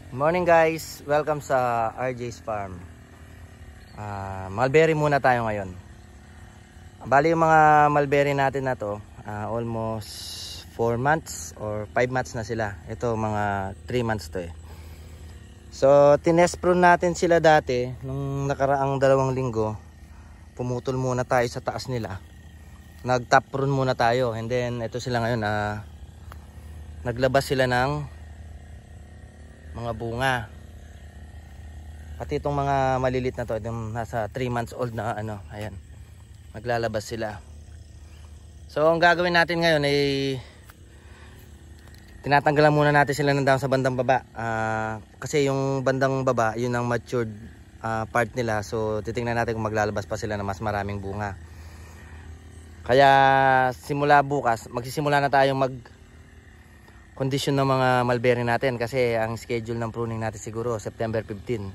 Morning guys, welcome sa RJ's Farm. Mulberry muna tayo ngayon. Bali yung mga mulberry natin na to, almost 4 months or 5 months na sila. Ito mga 3 months to eh. So tinest prune natin sila dati nung nakaraang 2 linggo. Pumutol muna tayo sa taas nila. Nag top prune muna tayo, and then ito sila ngayon, naglabas sila ng mga bunga. Pati itong mga malilit na to, yung nasa 3 months old na ayan, maglalabas sila. So ang gagawin natin ngayon ay tinatanggalan muna natin sila ng dahon sa bandang baba, kasi yung bandang baba yun ang matured part nila. So titingnan natin kung maglalabas pa sila na mas maraming bunga. Kaya simula bukas magsisimula na tayong kondisyon ng mga mulberry natin, kasi ang schedule ng pruning natin siguro September 15.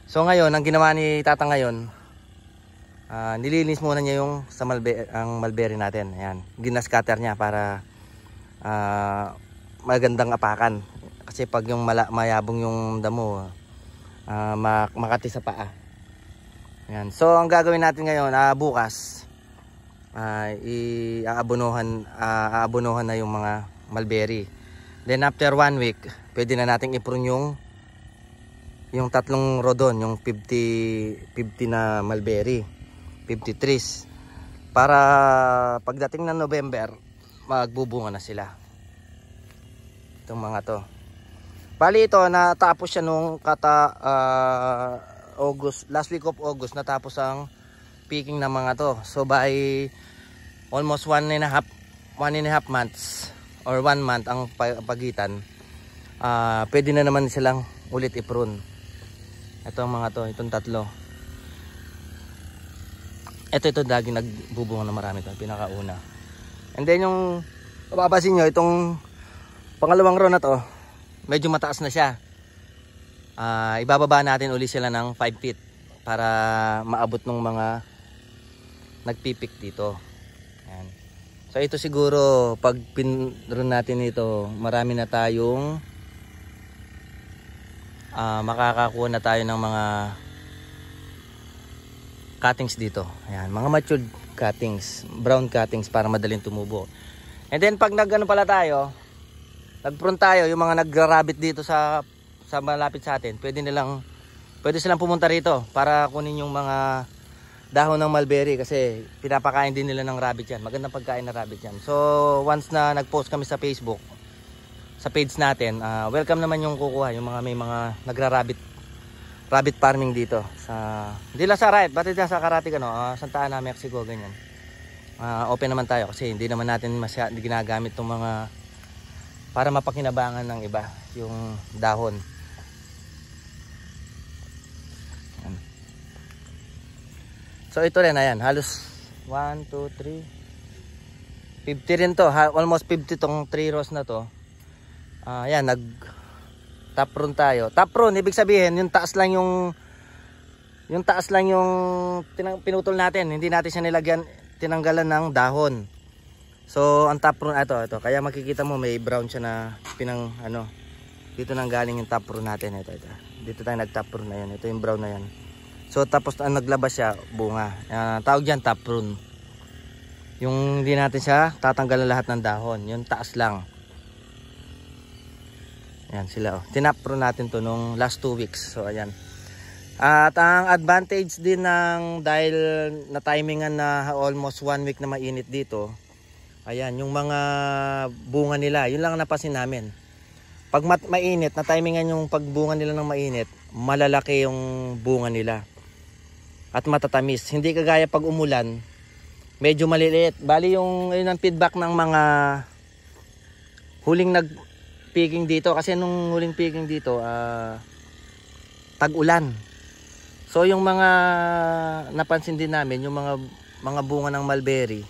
So ngayon, ang ginawa ni Tata ngayon, nilinis muna niya yung ang mulberry natin. Ayan, ginascatter niya para magandang apakan. Kasi pag yung mayabong yung damo, makati sa paa. Ayan. So ang gagawin natin ngayon, bukas, aabonohan na yung mga mulberry. Then after 1 week, pwede na nating i-prune yung 3 rodon, yung 50 na mulberry, 50 trees, para pagdating ng November magbubunga na sila itong mga to. Bali ito natapos siya nung August, last week of August natapos ang picking ng mga to. So by almost 1.5 months or 1 month ang pagitan, pwede na naman silang ulit i-prune. Ito ang mga to, itong 3. Ito daging nagbubunga na marami to, pinakauna. And then yung mapapansin nyo, itong pangalawang row na to, medyo mataas na siya. Ibababa natin ulit sila ng 5 feet para maabot ng mga nagpipik dito. Ayan. So ito siguro pag pinrun natin ito, marami na tayong makakakuha na tayo ng mga cuttings dito. Ayan, mga matured cuttings, brown cuttings para madaling tumubo. And then pag pala tayo, nagprune tayo, yung mga nagrarabit dito sa malapit sa atin, pwede silang pumunta rito para kunin yung mga dahon ng mulberry, kasi pinapakain din nila ng rabbit yan. Magandang pagkain na rabbit yan. So once na nag-post kami sa Facebook, sa page natin, welcome naman yung kukuha, yung mga may mga rabbit farming dito sa, hindi lang sa right, pati sa Karatig, Santa Ana, Mexico, ganyan. Open naman tayo kasi hindi naman natin ginagamit itong mga para mapakinabangan ng iba yung dahon. So ito rin, ayan, halos 1, 2, 3 50 rin to, almost 50 tong 3 rows na to. Ayan, nag top prune tayo. Top prune, ibig sabihin yung taas lang yung pinutol natin, hindi natin siya tinanggalan ng dahon. So ang top prune, ito, kaya makikita mo may brown siya na dito nang galing yung top prune natin. Ito. Dito tayo nag top prune na yan, ito yung brown na yan. So tapos naglabas siya bunga, tawag dyan top prune. Yung hindi natin siya tatanggalan lahat ng dahon, yung taas lang. Ayan sila, tinap prune natin to nung last 2 weeks. So ayan. At ang advantage din dahil na timingan na almost 1 week na mainit dito, ayan, yung mga bunga nila, yun lang napansin namin. Pag mainit, na timingan yung pagbunga nila ng mainit, malalaki yung bunga nila at matatamis. Hindi kagaya pag umulan, medyo maliliit. Bali yun ang feedback ng mga huling nag-picking dito, kasi nung huling picking dito, tag-ulan. So yung mga napansin din namin, yung mga bunga ng mulberry,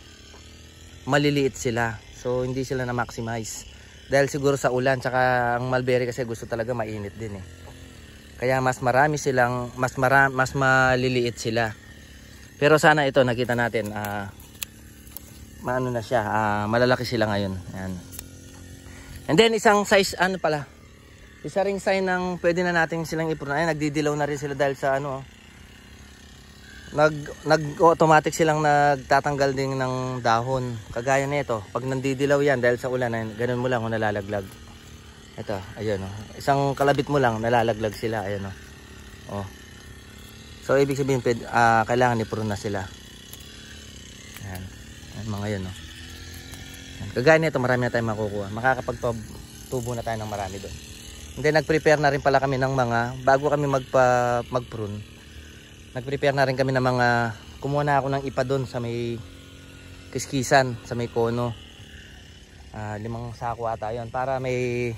maliliit sila. So hindi sila na-maximize. Dahil siguro sa ulan, tsaka ang mulberry kasi gusto talaga mainit din eh. Kaya mas marami silang, mas maliliit sila. Pero sana ito nakita natin, maano na siya, malalaki sila ngayon. Ayan. And then isang size Isa ring sign ng pwede na natin silang i-prune. Ay, nagdidilaw na rin sila dahil sa ano. Nag-automatic silang nagtatanggal din ng dahon. Kagaya nito, pag nandidilaw yan dahil sa ulan, ganun mo lang kung nalalaglag. Ito, ayun oh. Isang kalabit mo lang, nalalaglag sila. Ayun oh. So, ibig sabihin, kailangan i-prune na sila. Ayan. Ayan mga yun oh. Ayan. Kagaya nito, marami na tayong makukuha. Makakapagtubo na tayo ng marami doon. And then nag-prepare na rin pala kami ng mga, bago kami mag-prune, nag-prepare na rin kami ng mga, kumuha na ako ng ipa doon sa may kiskisan, sa may kono. 5 sako ata yun, para may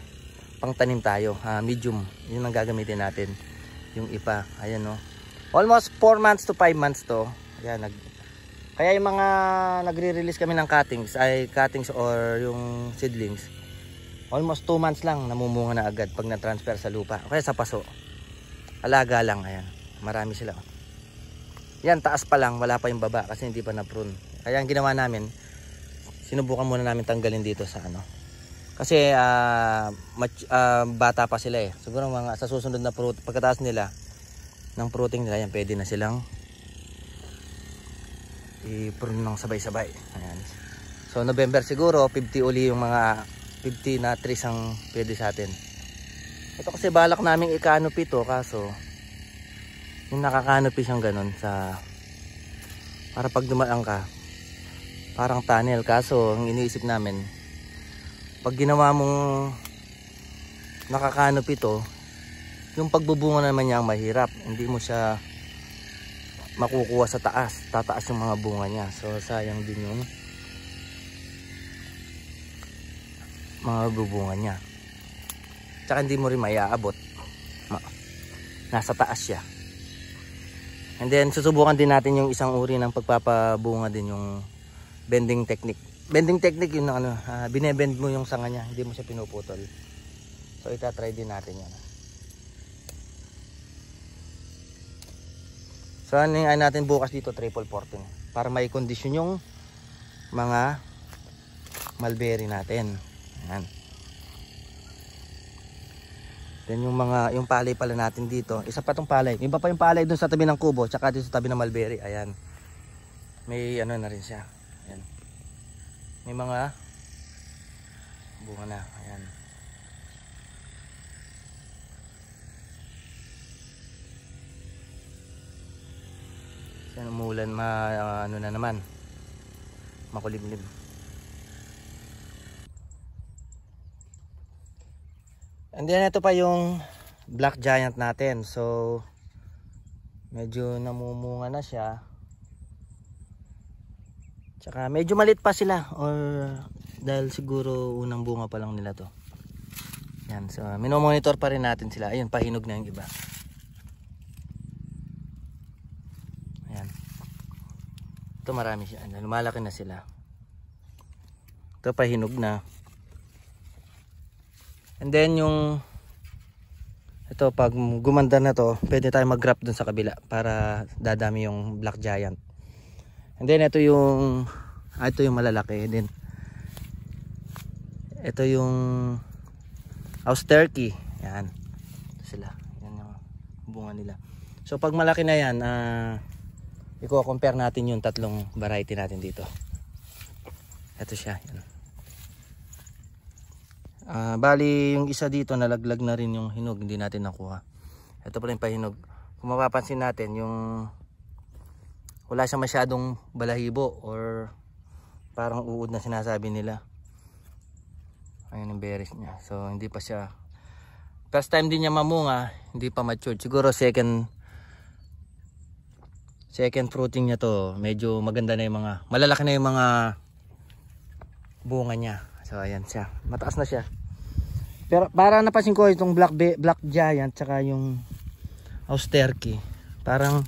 pangtanim tayo, medium, yun ang gagamitin natin, yung ipa. Ayan no, almost 4 months to 5 months to. Ayan, kaya yung mga nagre-release kami ng cuttings or yung seedlings, almost 2 months lang namumunga na agad pag na-transfer sa lupa. Kaya sa paso, alaga lang. Ayan, marami sila. Yan, taas pa lang, wala pa yung baba kasi hindi pa na-prune. Kaya ang ginawa namin, sinubukan muna namin tanggalin dito sa ano. Kasi bata pa sila eh. Siguro mga sa susunod na pagkataas nila ng fruiting nila, yan, pwede na silang i-prune ng sabay-sabay. Ayan. So November siguro 50 uli yung mga 50 na trees ang pwede sa atin. Ito kasi balak namin i-canopy to, kaso yung naka-canopy siyang ganun sa, para pag dumaan ka parang tunnel. Kaso ang iniisip namin, pag ginawa mong naka-canopy to, yung pagbubunga naman niya ang mahirap. Hindi mo siya makukuha sa taas, tataas yung mga bunga niya. So sayang din yung mga bubunga niya. Tsaka hindi mo rin maiaabot, nasa taas siya. And then susubukan din natin yung isang uri ng pagpapabunga din, yung bending technique. Bending technique yung ano, binebend mo yung sanga niya, hindi mo siya pinuputol. So itatry din natin yan. So ano natin bukas dito, triple porting, para may kondisyon yung mga mulberry natin. Ayan. Then yung palay pala natin dito, isa pa tong palay. Iba pa yung palay dun sa tabi ng kubo, tsaka dito sa tabi ng mulberry. Ayan. May ano na rin siya. Ayan. May mga bunga na. Ayan. Kasi umulan, ano na naman, makulimlim. And then ito pa yung black giant natin. So medyo namumunga na siya. Tsaka medyo malit pa sila, or dahil siguro unang bunga pa lang nila to. Yan, so minomonitor pa rin natin sila. Ayun, pahinog na yung iba. Ayan. Ito marami siya. Lumalaki na sila. Ito pahinog na. And then yung ito, pag gumanda na to, pwede tayo mag-grap dun sa kabila para dadami yung black giant. And then ito yung malalaki. And then ito yung house turkey. Yan. Ito sila. Yan yung bunga nila. So pag malaki na yan, i-compare natin yung tatlong variety natin dito. Ito siya. Yan. Bali yung isa dito nalaglag na rin yung hinog, hindi natin nakuha. Ito pala yung pahinog. Kung mapapansin natin, yung wala siya masyadong balahibo or parang uod na sinasabi nila. Ayun yung berries niya. So hindi pa siya, first time din niya mamunga, hindi pa matured. Siguro second fruiting niya to, medyo maganda na yung mga, malalaki na yung mga bunga niya. So ayan siya, mataas na siya. Pero para napansin ko itong black giant tsaka yung house turkey, parang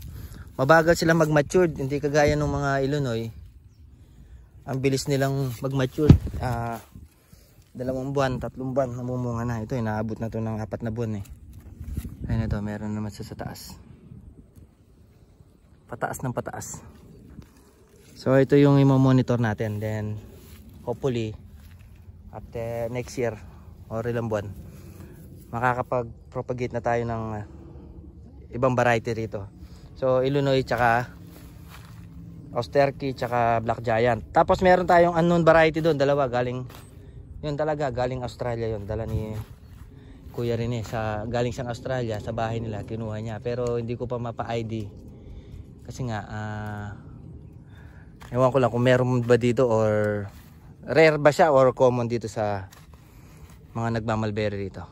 mabagal sila mag-matured, hindi kagaya ng mga Illinois. Ang bilis nilang mag-mature. 2 buwan, 3 buwan namumunga na. Ito inaabot na to ng 4 na buwan eh. Ayun, ito meron naman sa taas. Pataas ng pataas. So ito yung i-monitor natin. Then hopefully after next year or ilang buwan, makakapag-propagate na tayo ng ibang variety rito. So Illinois tsaka Austerky tsaka Black Giant. Tapos meron tayong unknown variety doon, dalawa galing yun talaga, galing Australia yun. Dala ni Kuya Rene galing siyang Australia, sa bahay nila kinuha niya. Pero hindi ko pa mapa-ID. Kasi nga ewan ko lang kung meron ba dito or rare ba siya or common dito sa mga nagmamalberry dito.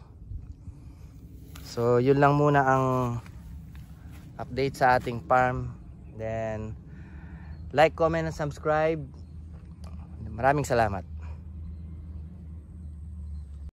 So yun lang muna ang update sa ating farm. Then like, comment, and subscribe. Maraming salamat.